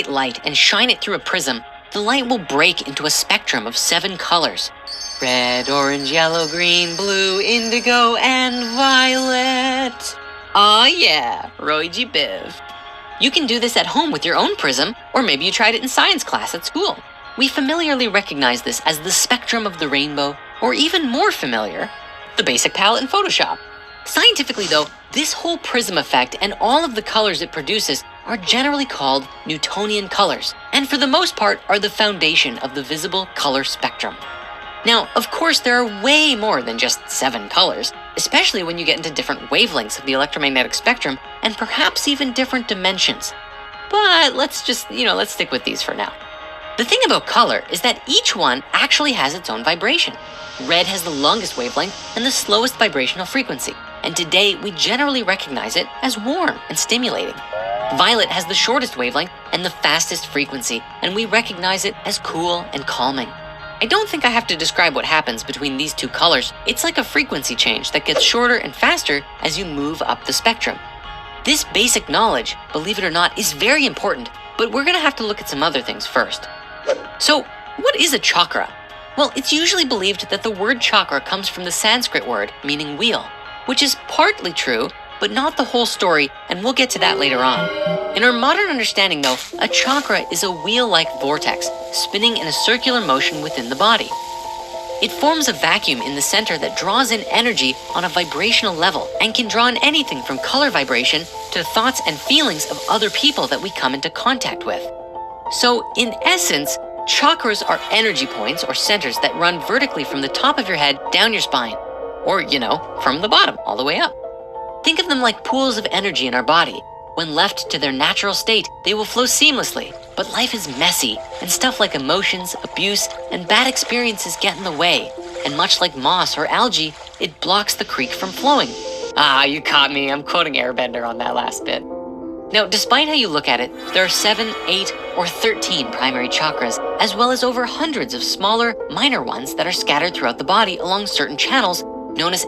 light and shine it through a prism, the light will break into a spectrum of 7 colors. Red, orange, yellow, green, blue, indigo, and violet. Aw yeah, Roy G. Biv. You can do this at home with your own prism, or maybe you tried it in science class at school. We familiarly recognize this as the spectrum of the rainbow, or even more familiar, the basic palette in Photoshop. Scientifically though, this whole prism effect and all of the colors it produces are generally called Newtonian colors, and for the most part are the foundation of the visible color spectrum. Now, of course, there are way more than just 7 colors, especially when you get into different wavelengths of the electromagnetic spectrum and perhaps even different dimensions. But let's stick with these for now. The thing about color is that each one actually has its own vibration. Red has the longest wavelength and the slowest vibrational frequency, and today we generally recognize it as warm and stimulating. Violet has the shortest wavelength and the fastest frequency, and we recognize it as cool and calming. I don't think I have to describe what happens between these two colors. It's like a frequency change that gets shorter and faster as you move up the spectrum. This basic knowledge, believe it or not, is very important, but we're gonna have to look at some other things first. So, what is a chakra? Well, it's usually believed that the word chakra comes from the Sanskrit word meaning wheel, which is partly true, but not the whole story, and we'll get to that later on. In our modern understanding though, a chakra is a wheel-like vortex spinning in a circular motion within the body. It forms a vacuum in the center that draws in energy on a vibrational level and can draw in anything from color vibration to thoughts and feelings of other people that we come into contact with. So, in essence, chakras are energy points or centers that run vertically from the top of your head down your spine, or, from the bottom all the way up. Think of them like pools of energy in our body. When left to their natural state, they will flow seamlessly, but life is messy, and stuff like emotions, abuse, and bad experiences get in the way, and much like moss or algae, it blocks the creek from flowing. Ah, you caught me, I'm quoting Airbender on that last bit. Now, despite how you look at it, there are 7, 8, or 13 primary chakras, as well as over hundreds of smaller, minor ones that are scattered throughout the body along certain channels known as